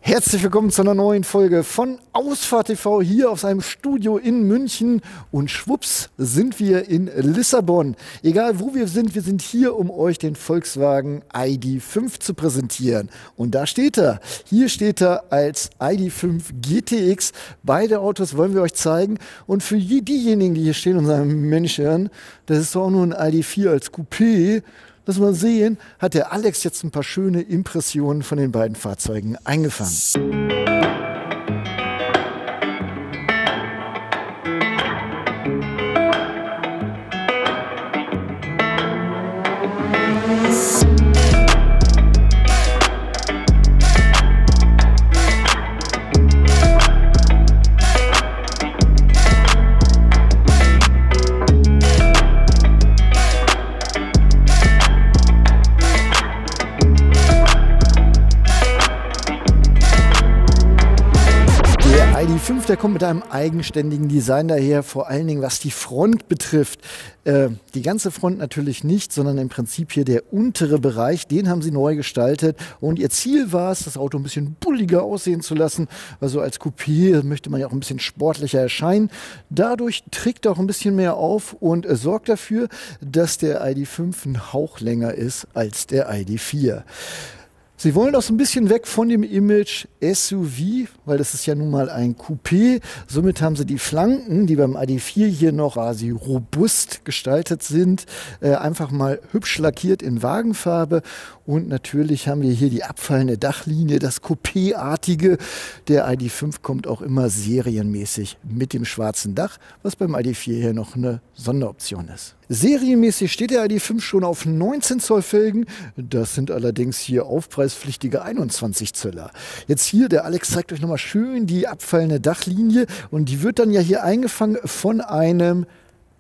Herzlich willkommen zu einer neuen Folge von Ausfahrt TV hier aus einem Studio in München und schwupps sind wir in Lissabon. Egal wo wir sind hier, um euch den Volkswagen ID.5 zu präsentieren. Und da steht er. Hier steht er als ID.5 GTX. Beide Autos wollen wir euch zeigen. Und für diejenigen, die hier stehen und sagen, Mensch, das ist doch auch nur ein ID.4 als Coupé. Lass mal sehen, hat der Alex jetzt ein paar schöne Impressionen von den beiden Fahrzeugen eingefangen. ID.5, der kommt mit einem eigenständigen Design daher, vor allen Dingen was die Front betrifft. Die ganze Front natürlich nicht, sondern im Prinzip hier der untere Bereich, den haben sie neu gestaltet. Und ihr Ziel war es, das Auto ein bisschen bulliger aussehen zu lassen. Also als Coupé möchte man ja auch ein bisschen sportlicher erscheinen. Dadurch trägt er auch ein bisschen mehr auf und sorgt dafür, dass der ID.5 ein Hauch länger ist als der ID.4. Sie wollen auch so ein bisschen weg von dem Image SUV, weil das ist ja nun mal ein Coupé. Somit haben sie die Flanken, die beim ID.4 hier noch quasi robust gestaltet sind, einfach mal hübsch lackiert in Wagenfarbe. Und natürlich haben wir hier die abfallende Dachlinie, das Coupé-artige. Der ID.5 kommt auch immer serienmäßig mit dem schwarzen Dach, was beim ID.4 hier noch eine Sonderoption ist. Serienmäßig steht der ID.5 schon auf 19 Zoll Felgen. Das sind allerdings hier aufpreispflichtige 21 Zöller. Jetzt hier, der Alex zeigt euch nochmal schön die abfallende Dachlinie. Und die wird dann ja hier eingefangen von einem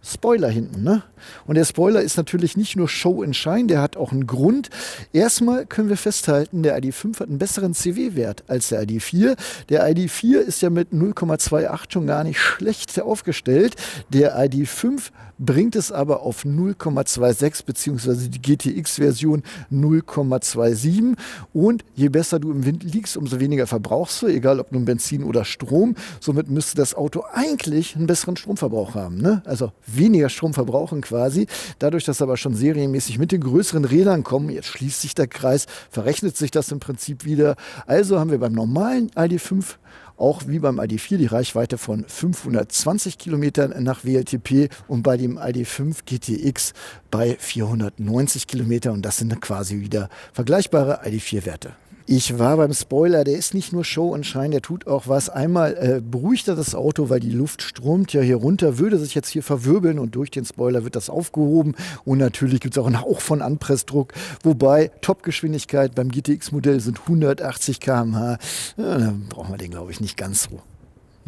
Spoiler hinten, ne? Und der Spoiler ist natürlich nicht nur Show and Shine, der hat auch einen Grund. Erstmal können wir festhalten, der ID.5 hat einen besseren CW-Wert als der ID.4. Der ID.4 ist ja mit 0,28 schon gar nicht schlecht aufgestellt. Der ID.5 bringt es aber auf 0,26 bzw. die GTX-Version 0,27. Und je besser du im Wind liegst, umso weniger verbrauchst du, egal ob nun Benzin oder Strom. Somit müsste das Auto eigentlich einen besseren Stromverbrauch haben, ne? Also weniger Strom verbrauchen quasi. Dadurch, dass aber schon serienmäßig mit den größeren Rädern kommen, jetzt schließt sich der Kreis, verrechnet sich das im Prinzip wieder. Also haben wir beim normalen ID.5 auch wie beim ID.4 die Reichweite von 520 Kilometern nach WLTP und bei dem ID.5 GTX bei 490 Kilometer. Und das sind quasi wieder vergleichbare ID.4-Werte. Ich war beim Spoiler, der ist nicht nur Show und Shine, der tut auch was. Einmal beruhigt er das Auto, weil die Luft strömt ja hier runter, würde sich jetzt hier verwirbeln und durch den Spoiler wird das aufgehoben. Und natürlich gibt es auch einen Hauch von Anpressdruck, wobei Topgeschwindigkeit beim GTX-Modell sind 180 km/h. Ja, dann brauchen wir den, glaube ich, nicht ganz so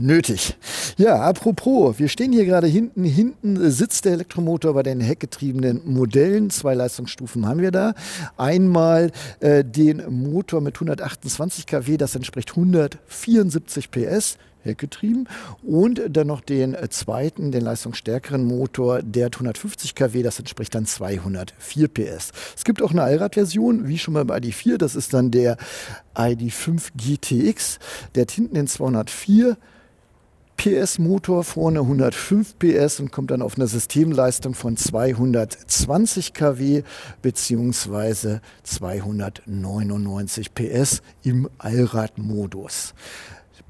nötig. Ja, apropos, wir stehen hier gerade hinten. Hinten sitzt der Elektromotor bei den heckgetriebenen Modellen. 2 Leistungsstufen haben wir da. Einmal den Motor mit 128 kW, das entspricht 174 PS. Heckgetrieben und dann noch den zweiten, den leistungsstärkeren Motor, der hat 150 kW, das entspricht dann 204 PS. Es gibt auch eine Allradversion, wie schon mal bei ID.4, das ist dann der ID.5 GTX, der hat hinten den 204 PS Motor, vorne 105 PS und kommt dann auf eine Systemleistung von 220 kW bzw. 299 PS im Allradmodus.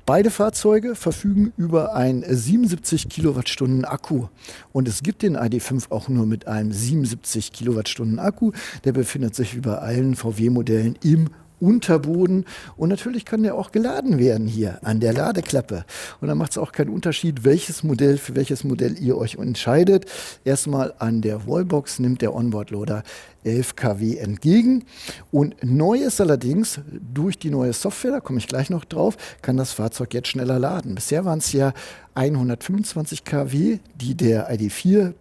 Beide Fahrzeuge verfügen über einen 77 Kilowattstunden Akku und es gibt den ID.5 auch nur mit einem 77 Kilowattstunden Akku. Der befindet sich wie bei allen VW-Modellen im Unterboden und natürlich kann der auch geladen werden hier an der Ladeklappe. Und da macht es auch keinen Unterschied, für welches Modell ihr euch entscheidet. Erstmal an der Wallbox nimmt der Onboard-Loader 11 kW entgegen. Und neu ist allerdings, durch die neue Software, da komme ich gleich noch drauf, kann das Fahrzeug jetzt schneller laden. Bisher waren es ja 125 kW, die der ID.4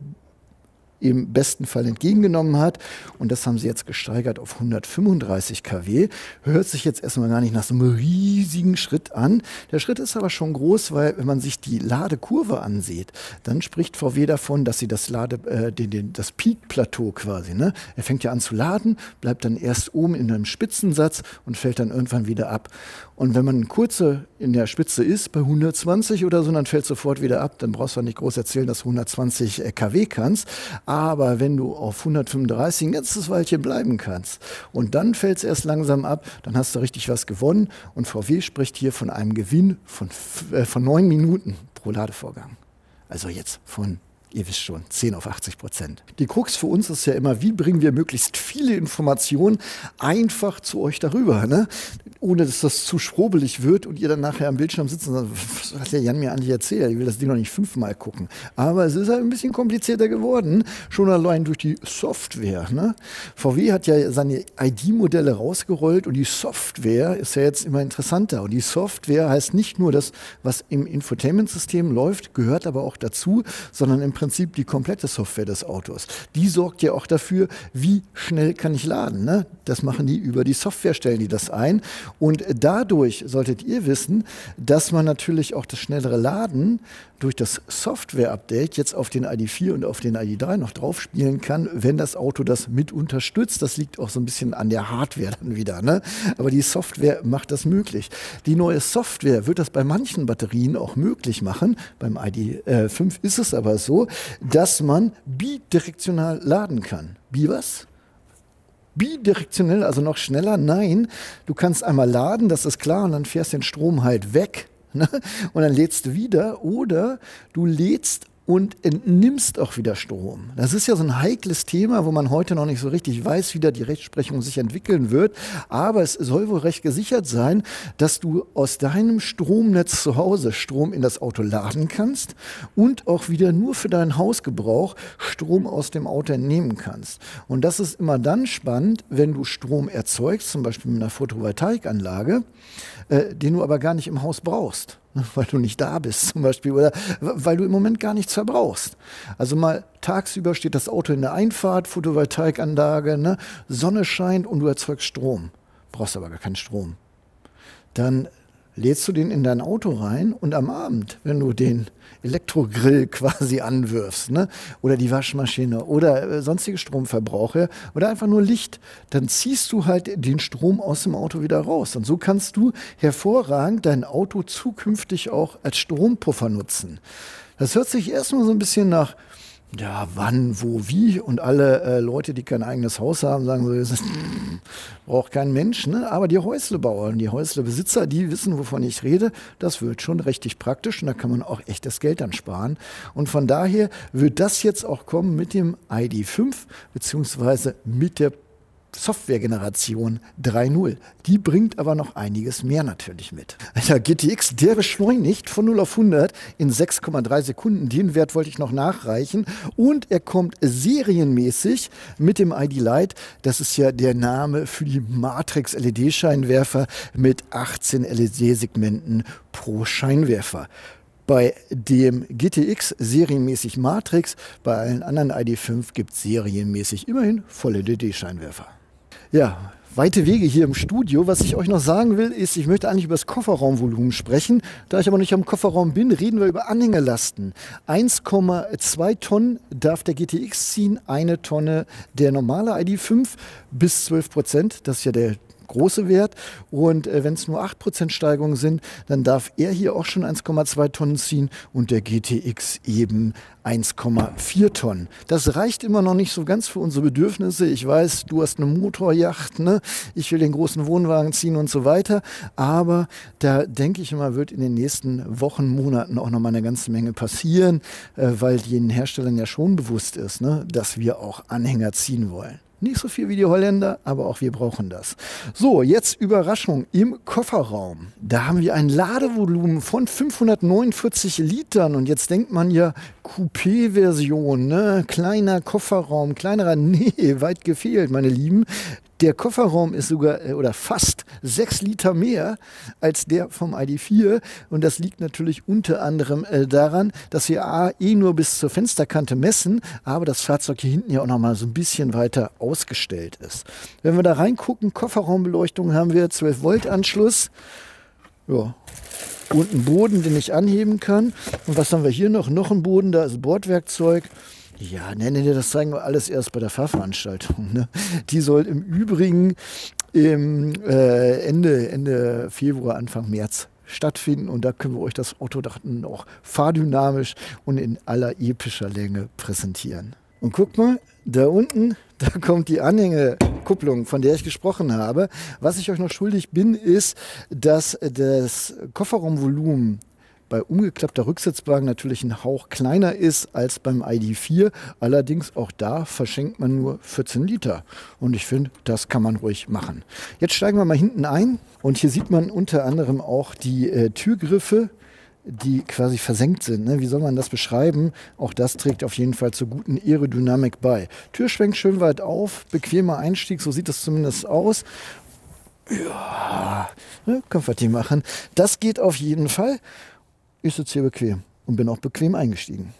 im besten Fall entgegengenommen hat. Und das haben sie jetzt gesteigert auf 135 kW. Hört sich jetzt erstmal gar nicht nach so einem riesigen Schritt an. Der Schritt ist aber schon groß, weil wenn man sich die Ladekurve ansieht, dann spricht VW davon, dass sie das Peak-Plateau quasi, ne? Er fängt ja an zu laden, bleibt dann erst oben in einem Spitzensatz und fällt dann irgendwann wieder ab. Und wenn man kurze in der Spitze ist, bei 120 oder so, dann fällt sofort wieder ab. Dann brauchst du nicht groß erzählen, dass du 120 kW kannst. Aber wenn du auf 135 ein ganzes Weilchen bleiben kannst und dann fällt es erst langsam ab, dann hast du richtig was gewonnen. Und VW spricht hier von einem Gewinn von 9 Minuten pro Ladevorgang. Also jetzt von, ihr wisst schon, 10 auf 80%. Die Krux für uns ist ja immer, wie bringen wir möglichst viele Informationen einfach zu euch darüber, ne? Ohne dass das zu schwurbelig wird und ihr dann nachher am Bildschirm sitzt und sagt, was hat der Jan mir eigentlich erzählt? Ich will das Ding noch nicht 5-mal gucken. Aber es ist halt ein bisschen komplizierter geworden, schon allein durch die Software, ne? VW hat ja seine ID-Modelle rausgerollt und die Software ist ja jetzt immer interessanter. Und die Software heißt nicht nur das, was im Infotainment-System läuft, gehört aber auch dazu, sondern im Prinzip die komplette Software des Autos. Die sorgt ja auch dafür, wie schnell kann ich laden, ne? Das machen die über die Software, stellen die das ein. Und dadurch solltet ihr wissen, dass man natürlich auch das schnellere Laden durch das Software-Update jetzt auf den ID.4 und auf den ID.3 noch drauf spielen kann, wenn das Auto das mit unterstützt. Das liegt auch so ein bisschen an der Hardware dann wieder, ne? Aber die Software macht das möglich. Die neue Software wird das bei manchen Batterien auch möglich machen. Beim ID.5 ist es aber so, dass man bidirektional laden kann. Was? Bidirektionell, also noch schneller? Nein, du kannst einmal laden, das ist klar, und dann fährst den Strom halt weg, ne? Und dann lädst du wieder, oder du lädst und entnimmst auch wieder Strom. Das ist ja so ein heikles Thema, wo man heute noch nicht so richtig weiß, wie da die Rechtsprechung sich entwickeln wird. Aber es soll wohl recht gesichert sein, dass du aus deinem Stromnetz zu Hause Strom in das Auto laden kannst und auch wieder nur für deinen Hausgebrauch Strom aus dem Auto entnehmen kannst. Und das ist immer dann spannend, wenn du Strom erzeugst, zum Beispiel mit einer Photovoltaikanlage, den du aber gar nicht im Haus brauchst, weil du nicht da bist zum Beispiel oder weil du im Moment gar nichts verbrauchst. Also mal tagsüber steht das Auto in der Einfahrt, Photovoltaikanlage, ne? Sonne scheint und du erzeugst Strom, brauchst aber gar keinen Strom. Dann lädst du den in dein Auto rein und am Abend, wenn du den Elektrogrill quasi anwirfst, ne? Oder die Waschmaschine oder sonstige Stromverbraucher oder einfach nur Licht, dann ziehst du halt den Strom aus dem Auto wieder raus. Und so kannst du hervorragend dein Auto zukünftig auch als Strompuffer nutzen. Das hört sich erstmal so ein bisschen nach, ja, wann, wo, wie, und alle Leute, die kein eigenes Haus haben, sagen so, das braucht kein Mensch, ne? Aber die Häuslebauer und die Häuslebesitzer, die wissen, wovon ich rede, das wird schon richtig praktisch und da kann man auch echtes Geld dann sparen. Und von daher wird das jetzt auch kommen mit dem ID.5 beziehungsweise mit der Softwaregeneration 3.0. Die bringt aber noch einiges mehr natürlich mit. Der GTX, der beschleunigt von 0 auf 100 in 6,3 Sekunden. Den Wert wollte ich noch nachreichen. Und er kommt serienmäßig mit dem ID Lite. Das ist ja der Name für die Matrix LED-Scheinwerfer mit 18 LED-Segmenten pro Scheinwerfer. Bei dem GTX serienmäßig Matrix, bei allen anderen ID.5 gibt es serienmäßig immerhin Voll-LED-Scheinwerfer. Ja, weite Wege hier im Studio. Was ich euch noch sagen will, ist, ich möchte eigentlich über das Kofferraumvolumen sprechen. Da ich aber nicht am Kofferraum bin, reden wir über Anhängerlasten. 1,2 Tonnen darf der GTX ziehen, 1 Tonne der normale ID.5 bis 12%. Das ist ja der große Wert. Und wenn es nur 8% Steigerung sind, dann darf er hier auch schon 1,2 Tonnen ziehen und der GTX eben 1,4 Tonnen. Das reicht immer noch nicht so ganz für unsere Bedürfnisse. Ich weiß, du hast eine Motorjacht, ne? Ich will den großen Wohnwagen ziehen und so weiter. Aber da denke ich immer, wird in den nächsten Wochen, Monaten auch noch mal eine ganze Menge passieren, weil den Herstellern ja schon bewusst ist, ne, dass wir auch Anhänger ziehen wollen. Nicht so viel wie die Holländer, aber auch wir brauchen das. So, jetzt Überraschung im Kofferraum. Da haben wir ein Ladevolumen von 549 Litern. Und jetzt denkt man ja, Coupé-Version, ne? Kleiner Kofferraum, kleinerer, nee, weit gefehlt, meine Lieben. Der Kofferraum ist sogar oder fast 6 Liter mehr als der vom ID.4 und das liegt natürlich unter anderem daran, dass wir nur bis zur Fensterkante messen, aber das Fahrzeug hier hinten ja auch noch mal so ein bisschen weiter ausgestellt ist. Wenn wir da reingucken, Kofferraumbeleuchtung haben wir 12 Volt Anschluss, ja, und einen Boden, den ich anheben kann. Und was haben wir hier noch? Noch ein Boden, da ist Bordwerkzeug. Ja, das zeigen wir alles erst bei der Fahrveranstaltung, ne? Die soll im Übrigen Ende Februar, Anfang März stattfinden. Und da können wir euch das Auto dann auch fahrdynamisch und in aller epischer Länge präsentieren. Und guck mal, da unten, da kommt die Anhängekupplung, von der ich gesprochen habe. Was ich euch noch schuldig bin, ist, dass das Kofferraumvolumen bei umgeklappter Rücksitzbank natürlich ein Hauch kleiner ist als beim ID.4. Allerdings auch da verschenkt man nur 14 Liter. Und ich finde, das kann man ruhig machen. Jetzt steigen wir mal hinten ein. Und hier sieht man unter anderem auch die Türgriffe, die quasi versenkt sind. Ne? Wie soll man das beschreiben? Auch das trägt auf jeden Fall zur guten Aerodynamik bei. Tür schwenkt schön weit auf, bequemer Einstieg, so sieht das zumindest aus. Ja, ne? Können wir die machen. Das geht auf jeden Fall. Ich sitze hier bequem und bin auch bequem eingestiegen.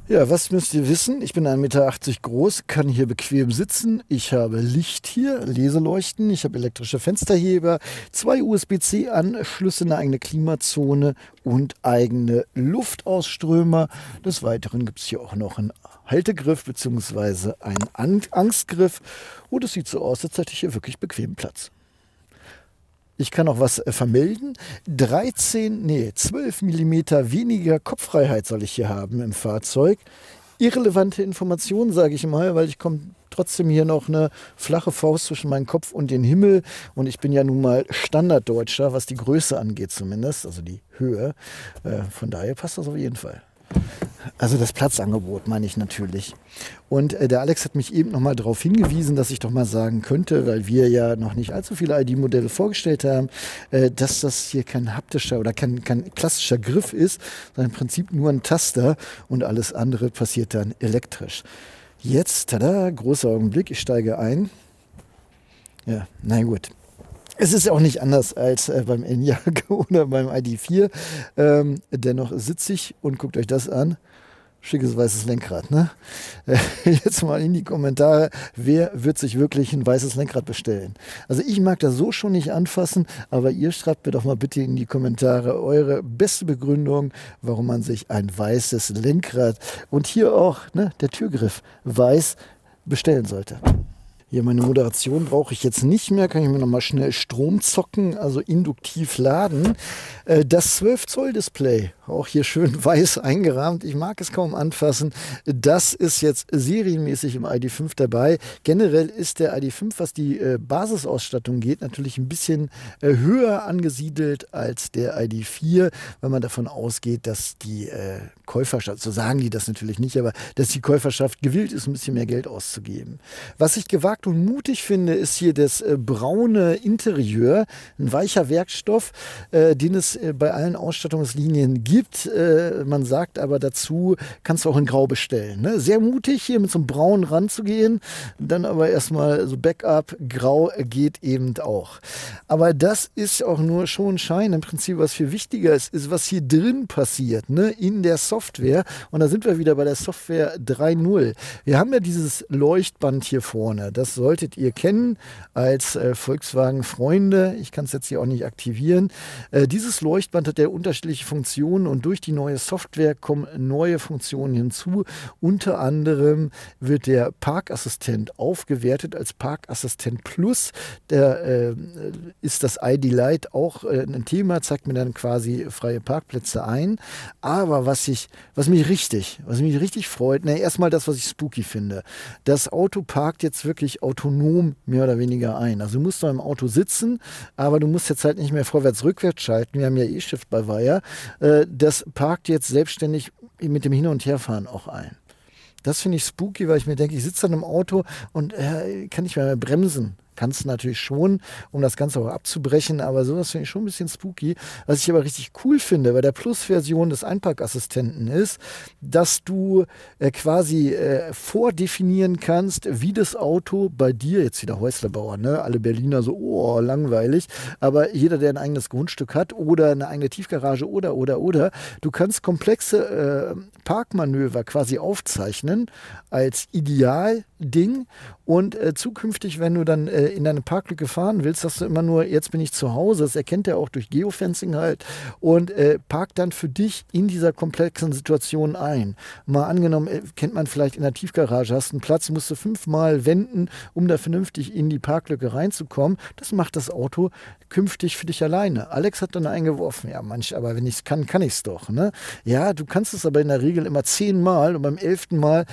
Ja, was müsst ihr wissen? Ich bin 1,80 Meter groß, kann hier bequem sitzen. Ich habe Licht hier, Leseleuchten, ich habe elektrische Fensterheber, 2 USB-C-Anschlüsse, eine eigene Klimazone und eigene Luftausströmer. Des Weiteren gibt es hier auch noch einen Haltegriff bzw. einen Angstgriff. Und es sieht so aus, als hätte ich hier wirklich bequemen Platz. Ich kann auch was vermelden. 12 mm weniger Kopffreiheit soll ich hier haben im Fahrzeug. Irrelevante Informationen, sage ich mal, weil ich komme trotzdem hier noch eine flache Faust zwischen meinem Kopf und den Himmel. Und ich bin ja nun mal Standarddeutscher, was die Größe angeht zumindest, also die Höhe. Von daher passt das auf jeden Fall. Also das Platzangebot meine ich natürlich. Und der Alex hat mich eben noch mal darauf hingewiesen, dass ich doch mal sagen könnte, weil wir ja noch nicht allzu viele ID-Modelle vorgestellt haben, dass das hier kein haptischer oder kein klassischer Griff ist, sondern im Prinzip nur ein Taster und alles andere passiert dann elektrisch. Jetzt, tada, großer Augenblick, ich steige ein. Ja, na gut. Es ist auch nicht anders als beim Enyaq oder beim ID.4. Dennoch sitze ich und guckt euch das an. Schickes weißes Lenkrad, ne? Jetzt mal in die Kommentare, wer wird sich wirklich ein weißes Lenkrad bestellen? Also ich mag das so schon nicht anfassen, aber ihr schreibt mir doch mal bitte in die Kommentare eure beste Begründung, warum man sich ein weißes Lenkrad und hier auch, ne, der Türgriff weiß bestellen sollte. Hier meine Moderation brauche ich jetzt nicht mehr, kann ich mir nochmal schnell Strom zocken, also induktiv laden. Das 12 Zoll Display, auch hier schön weiß eingerahmt, ich mag es kaum anfassen. Das ist jetzt serienmäßig im ID.5 dabei. Generell ist der ID.5, was die Basisausstattung geht, natürlich ein bisschen höher angesiedelt als der ID.4, weil man davon ausgeht, dass die Käuferschaft, so sagen die das natürlich nicht, aber dass die Käuferschaft gewillt ist, ein bisschen mehr Geld auszugeben. Was ich gewagt und mutig finde, ist hier das braune Interieur, ein weicher Werkstoff, den es bei allen Ausstattungslinien gibt. Man sagt aber dazu, kannst du auch in Grau bestellen. Ne? Sehr mutig, hier mit so einem braunen Rand zu gehen, dann aber erstmal so Backup, Grau geht eben auch. Aber das ist auch nur schon Schein. Im Prinzip, was viel wichtiger ist, ist, was hier drin passiert, ne? In der Software. Und da sind wir wieder bei der Software 3.0. Wir haben ja dieses Leuchtband hier vorne. Das solltet ihr kennen als Volkswagen-Freunde. Ich kann es jetzt hier auch nicht aktivieren. Dieses Leuchtband hat ja unterschiedliche Funktionen und durch die neue Software kommen neue Funktionen hinzu. Unter anderem wird der Parkassistent aufgewertet als Parkassistent Plus. Der ist das ID Light auch ein Thema, zeigt mir dann quasi freie Parkplätze ein. Aber was mich richtig freut, erstmal das, was ich spooky finde. Das Auto parkt jetzt wirklich autonom mehr oder weniger ein. Also du musst noch im Auto sitzen, aber du musst jetzt halt nicht mehr vorwärts-rückwärts schalten. Wir haben ja E-Shift-by-Wire. Das parkt jetzt selbstständig mit dem Hin- und Herfahren auch ein. Das finde ich spooky, weil ich mir denke, ich sitze dann im Auto und kann nicht mehr bremsen. Kannst du natürlich schon, um das Ganze auch abzubrechen, aber sowas finde ich schon ein bisschen spooky. Was ich aber richtig cool finde, bei der Plus-Version des Einparkassistenten ist, dass du quasi vordefinieren kannst, wie das Auto bei dir, jetzt wieder Häuslerbauer, ne? Alle Berliner so, oh, langweilig, aber jeder, der ein eigenes Grundstück hat oder eine eigene Tiefgarage oder, du kannst komplexe Parkmanöver quasi aufzeichnen als Idealding und zukünftig, wenn du dann in deine Parklücke fahren willst, sagst du immer nur, jetzt bin ich zu Hause. Das erkennt er auch durch Geofencing halt und parkt dann für dich in dieser komplexen Situation ein. Mal angenommen, kennt man vielleicht in der Tiefgarage, hast einen Platz, musst du 5-mal wenden, um da vernünftig in die Parklücke reinzukommen. Das macht das Auto künftig für dich alleine. Alex hat dann eingeworfen, ja manch, aber wenn ich es kann, kann ich es doch. Ne? Ja, du kannst es aber in der Regel immer 10-mal und beim 11. Mal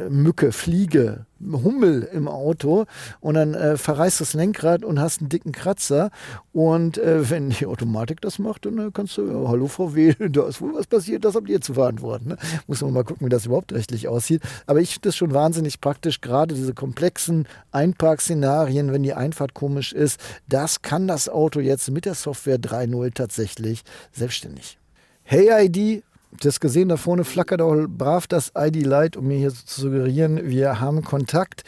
Mücke, Fliege, Hummel im Auto und dann verreißt das Lenkrad und hast einen dicken Kratzer und wenn die Automatik das macht, dann kannst du, ja, hallo VW, da ist wohl was passiert, das habt ihr zu verantworten. Ne? Muss man mal gucken, wie das überhaupt rechtlich aussieht. Aber ich finde das schon wahnsinnig praktisch, gerade diese komplexen Einparkszenarien, wenn die Einfahrt komisch ist, das kann das Auto jetzt mit der Software 3.0 tatsächlich selbstständig. Hey ID, das gesehen, da vorne flackert auch brav das ID-Light, um mir hier zu suggerieren, wir haben Kontakt.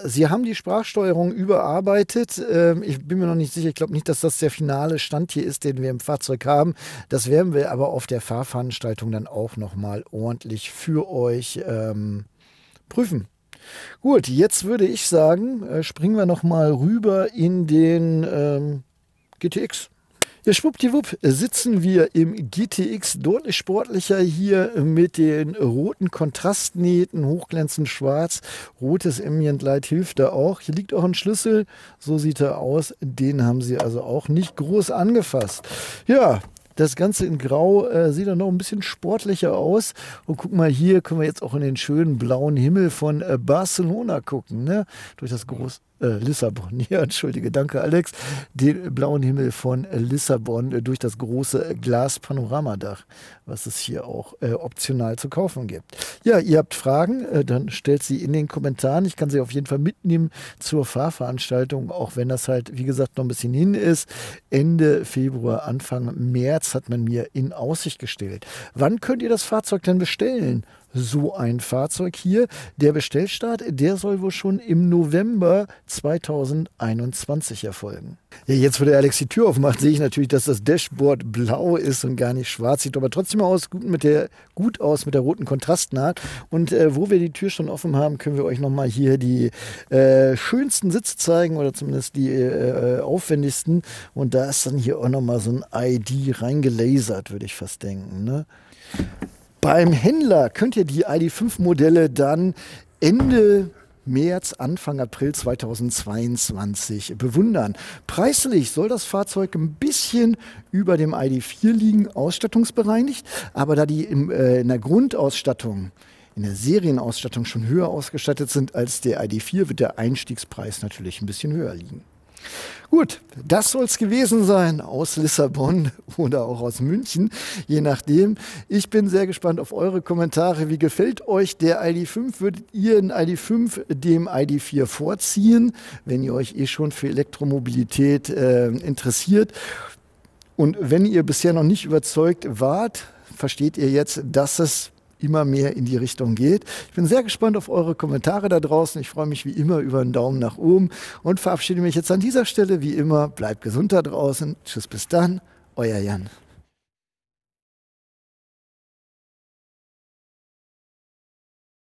Sie haben die Sprachsteuerung überarbeitet. Ich bin mir noch nicht sicher, ich glaube nicht, dass das der finale Stand hier ist, den wir im Fahrzeug haben. Das werden wir aber auf der Fahrveranstaltung dann auch nochmal ordentlich für euch prüfen. Gut, jetzt würde ich sagen, springen wir nochmal rüber in den GTX. Ja, schwuppdiwupp sitzen wir im GTX deutlich sportlicher hier mit den roten Kontrastnähten, hochglänzend schwarz. Rotes Ambient Light hilft da auch. Hier liegt auch ein Schlüssel, so sieht er aus. Den haben sie also auch nicht groß angefasst. Ja, das Ganze in Grau sieht dann noch ein bisschen sportlicher aus. Und guck mal, hier können wir jetzt auch in den schönen blauen Himmel von Barcelona gucken. Ne? Durch das große Lissabon. Ja, entschuldige, danke Alex. Den blauen Himmel von Lissabon durch das große Glas-Panoramadach, was es hier auch optional zu kaufen gibt. Ja, ihr habt Fragen, dann stellt sie in den Kommentaren. Ich kann sie auf jeden Fall mitnehmen zur Fahrveranstaltung, auch wenn das halt, wie gesagt, noch ein bisschen hin ist. Ende Februar, Anfang März hat man mir in Aussicht gestellt. Wann könnt ihr das Fahrzeug denn bestellen? So ein Fahrzeug hier. Der Bestellstart, der soll wohl schon im November 2021 erfolgen. Ja, jetzt, wo der Alex die Tür aufmacht, sehe ich natürlich, dass das Dashboard blau ist und gar nicht schwarz. Sieht aber trotzdem gut aus mit der roten Kontrastnaht. Und wo wir die Tür schon offen haben, können wir euch nochmal hier die schönsten Sitze zeigen oder zumindest die aufwendigsten. Und da ist dann hier auch nochmal so ein ID reingelasert, würde ich fast denken. Ne? Beim Händler könnt ihr die ID.5-Modelle dann Ende März, Anfang April 2022 bewundern. Preislich soll das Fahrzeug ein bisschen über dem ID.4 liegen, ausstattungsbereinigt, aber da die in der Grundausstattung, in der Serienausstattung schon höher ausgestattet sind als der ID.4, wird der Einstiegspreis natürlich ein bisschen höher liegen. Gut, das soll es gewesen sein aus Lissabon oder auch aus München, je nachdem. Ich bin sehr gespannt auf eure Kommentare. Wie gefällt euch der ID.5? Würdet ihr ein ID.5 dem ID.4 vorziehen, wenn ihr euch eh schon für Elektromobilität interessiert? Und wenn ihr bisher noch nicht überzeugt wart, versteht ihr jetzt, dass es immer mehr in die Richtung geht. Ich bin sehr gespannt auf eure Kommentare da draußen. Ich freue mich wie immer über einen Daumen nach oben und verabschiede mich jetzt an dieser Stelle wie immer. Bleibt gesund da draußen. Tschüss, bis dann. Euer Jan.